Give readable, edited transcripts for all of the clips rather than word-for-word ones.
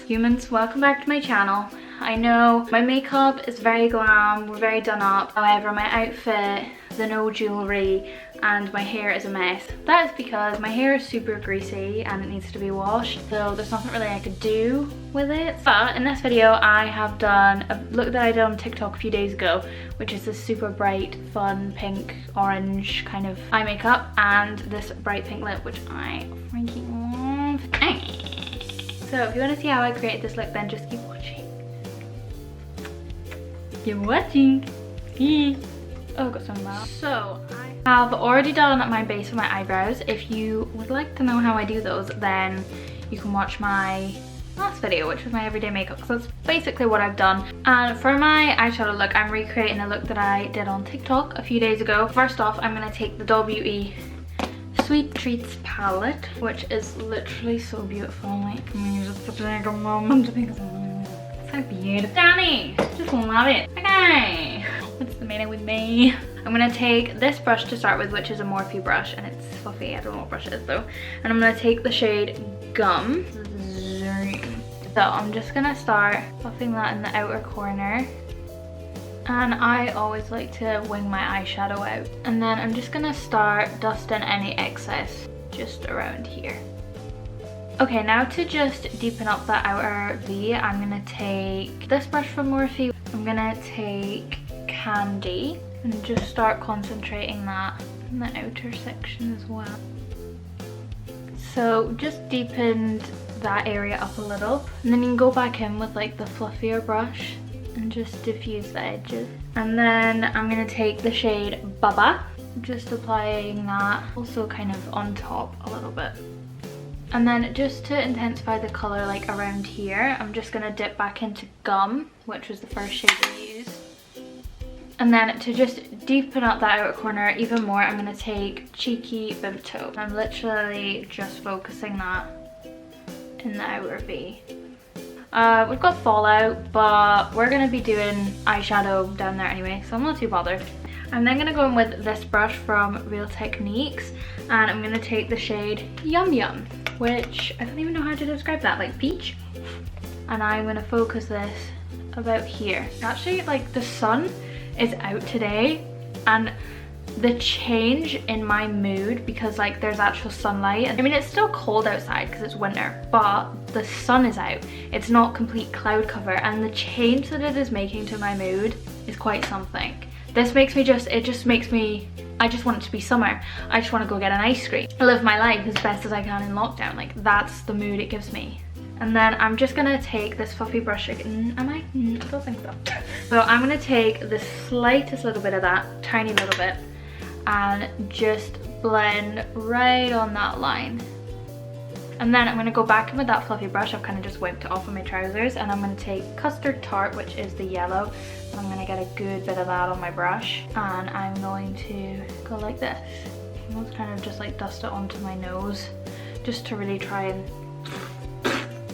Humans, welcome back to my channel. I know my makeup is very glam, we're very done up. However, my outfit, the no jewellery, and my hair is a mess. That is because my hair is super greasy and it needs to be washed, so there's nothing really I could do with it. But in this video I have done a look that I did on TikTok a few days ago, which is this super bright, fun, pink, orange kind of eye makeup, and this bright pink lip, which I freaking love. So if you want to see how I created this look, then just keep watching. Keep watching. Oh, got some out. So I have already done my base of my eyebrows. If you would like to know how I do those, then you can watch my last video, which was my everyday makeup, because that's basically what I've done. And for my eyeshadow look, I'm recreating a look that I did on TikTok a few days ago. First off, I'm going to take the Doll Beauty Sweet Treats palette, which is literally so beautiful. Like, just take a moment because it's so beautiful. Danny, just love it. Okay, what's the matter with me? I'm gonna take this brush to start with, which is a Morphe brush, and it's fluffy. I don't know what brush it is though. And I'm gonna take the shade Gum. So I'm just gonna start buffing that in the outer corner. And I always like to wing my eyeshadow out. And then I'm just gonna start dusting any excess just around here. Okay, now to just deepen up that outer V, I'm gonna take this brush from Morphe. I'm gonna take Candy and just start concentrating that in the outer section as well. So just deepened that area up a little. And then you can go back in with like the fluffier brush and just diffuse the edges. And then I'm gonna take the shade Baba, just applying that also kind of on top a little bit. And then just to intensify the colour like around here, I'm just gonna dip back into Gum, which was the first shade I used. And then to just deepen up that outer corner even more, I'm gonna take Cheeky Bib Taupe. I'm literally just focusing that in the outer V. We've got Fallout, but we're going to be doing eyeshadow down there anyway, so I'm not too bothered. I'm then going to go in with this brush from Real Techniques, and I'm going to take the shade Yum Yum, which I don't even know how to describe that, like peach. And I'm going to focus this about here. Actually, like, the sun is out today, and the change in my mood, because like there's actual sunlight. I mean, it's still cold outside because it's winter, but the sun is out. It's not complete cloud cover, and the change that it is making to my mood is quite something. This makes me it just makes me, I just want it to be summer. I just want to go get an ice cream. I live my life as best as I can in lockdown. Like, that's the mood it gives me. And then I'm just gonna take this fluffy brush again. I don't think so. So I'm gonna take the slightest little bit of that, tiny little bit, and just blend right on that line. And then I'm going to go back in with that fluffy brush. I've kind of just wiped it off of my trousers, and I'm going to take Custard Tart, which is the yellow, and I'm going to get a good bit of that on my brush, and I'm going to go like this. I'm just kind of just like dust it onto my nose, just to really try and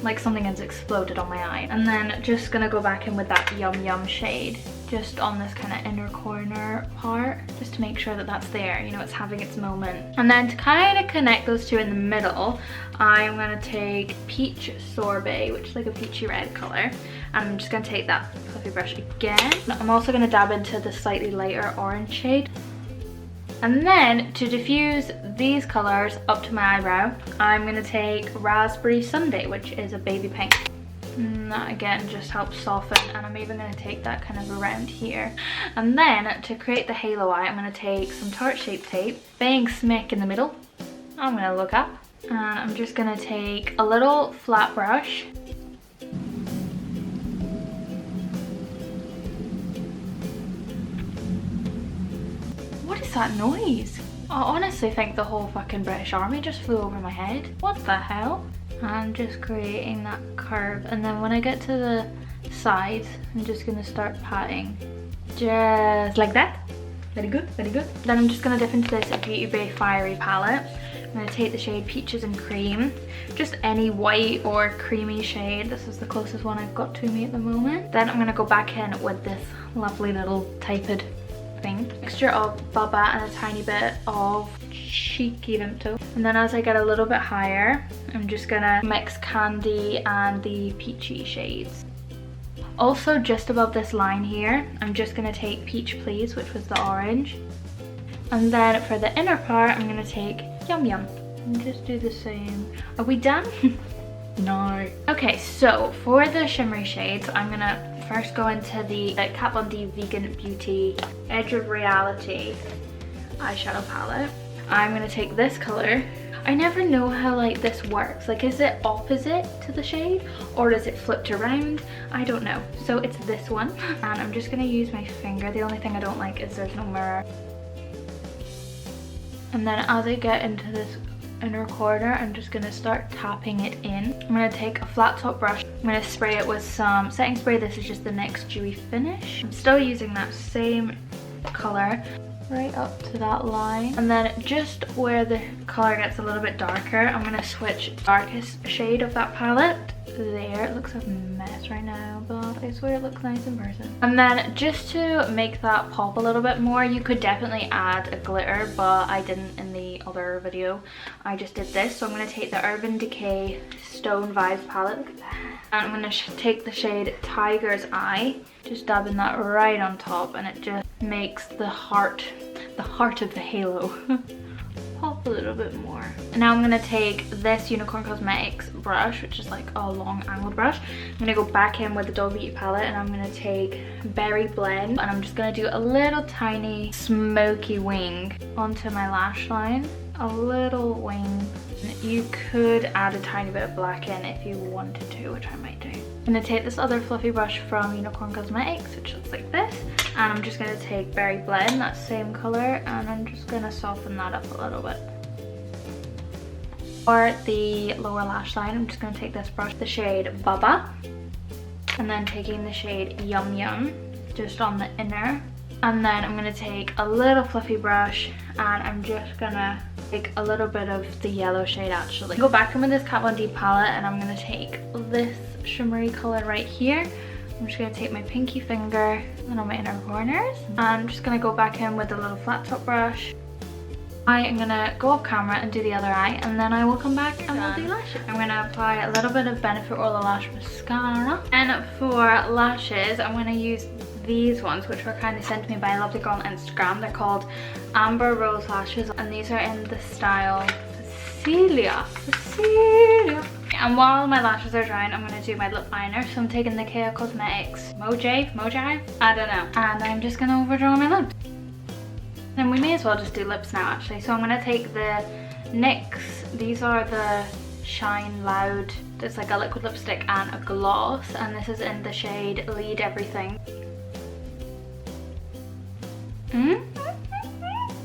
like something has exploded on my eye. And then just gonna go back in with that Yum Yum shade just on this kind of inner corner part, just to make sure that that's there, you know, it's having its moment. And then to kind of connect those two in the middle, I'm gonna take Peach Sorbet, which is like a peachy red color, and I'm just gonna take that fluffy brush again. I'm also gonna dab into the slightly lighter orange shade. And then to diffuse these colors up to my eyebrow, I'm gonna take Raspberry Sundae, which is a baby pink. And that again just helps soften, and I'm even gonna take that kind of around here. And then to create the halo eye, I'm gonna take some Tarte Shape Tape, bang smack in the middle. I'm gonna look up, and I'm just gonna take a little flat brush. What is that noise? I honestly think the whole fucking British Army just flew over my head. What the hell? I'm just creating that curve, and then when I get to the sides, I'm just gonna start patting. Just like that. Very good, very good. Then I'm just gonna dip into this Beauty Bay Fiery palette. I'm gonna take the shade Peaches and Cream. Just any white or creamy shade. This is the closest one I've got to me at the moment. Then I'm gonna go back in with this lovely little Tepid think. Mixture of Bubba and a tiny bit of Cheeky Vimto. And then as I get a little bit higher, I'm just gonna mix Candy and the peachy shades. Also, just above this line here, I'm just gonna take Peach Please, which was the orange. And then for the inner part, I'm gonna take Yum Yum. And just do the same. Are we done? No. Okay, so for the shimmery shades, I'm gonna first go into the Kat Von D Vegan Beauty Edge of Reality eyeshadow palette. I'm gonna take this color. I never know how like this works. Like, is it opposite to the shade or does it flipped around? I don't know. So it's this one, and I'm just gonna use my finger. The only thing I don't like is there's no mirror. And then as I get into this inner corner, I'm just gonna start tapping it in. I'm gonna take a flat top brush. I'm gonna spray it with some setting spray. This is just the NYX Dewy Finish. I'm still using that same color right up to that line. And then just where the color gets a little bit darker, I'm gonna switch darkest shade of that palette. There, it looks a mess right now, but I swear it looks nice in person. And then just to make that pop a little bit more, you could definitely add a glitter, but I didn't in the other video. I just did this. So I'm gonna take the Urban Decay Stone Vibes palette. Look at that. And I'm gonna take the shade Tiger's Eye, just dabbing that right on top, and it just makes the heart of the halo pop a little bit more. And now I'm gonna take this Unicorn Cosmetics brush, which is like a long angled brush. I'm gonna go back in with the Doll Beauty palette, and I'm gonna take Berry Blend, and I'm just gonna do a little tiny smoky wing onto my lash line. A little wing. You could add a tiny bit of black in if you wanted to, which I might do. I'm gonna take this other fluffy brush from Unicorn Cosmetics, which looks like this, and I'm just gonna take Berry Blend, that same color, and I'm just gonna soften that up a little bit. For the lower lash line, I'm just gonna take this brush, the shade Bubba, and then taking the shade Yum Yum, just on the inner. And then I'm gonna take a little fluffy brush, and I'm just gonna take a little bit of the yellow shade actually. Go back in with this Kat Von D palette, and I'm gonna take this shimmery color right here. I'm just gonna take my pinky finger and on my inner corners, and I'm just gonna go back in with a little flat top brush. I am gonna go off camera and do the other eye, and then I will come back and we'll do lashes. I'm gonna apply a little bit of Benefit Roller Lash Mascara. And for lashes, I'm gonna use these ones, which were kind of sent to me by a lovely girl on Instagram. They're called Amber Rose Lashes, and these are in the style Cecilia. And while my lashes are drying, I'm going to do my lip liner. So I'm taking the Kea Cosmetics Mojave? I don't know. And I'm just going to overdraw my lips. And we may as well just do lips now actually. So I'm going to take the NYX, these are the Shine Loud. It's like a liquid lipstick and a gloss, and this is in the shade Lead Everything.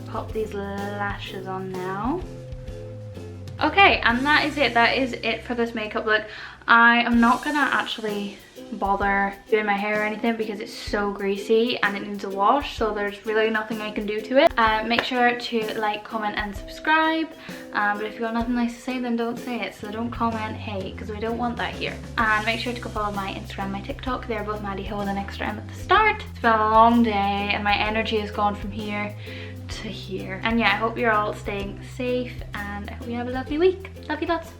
Pop these lashes on now. Okay, and that is it. That is it for this makeup look. I am not gonna actually bother doing my hair or anything because it's so greasy and it needs a wash, so there's really nothing I can do to it. Make sure to like, comment and subscribe, but if you've got nothing nice to say, then don't say it. So don't comment hate, because we don't want that here. And make sure to go follow my Instagram, my TikTok. They're both Maddie Hill with an extra M at the start. It's been a long day and my energy has gone from here to here. And yeah, I hope you're all staying safe, and I hope you have a lovely week. Love you lots.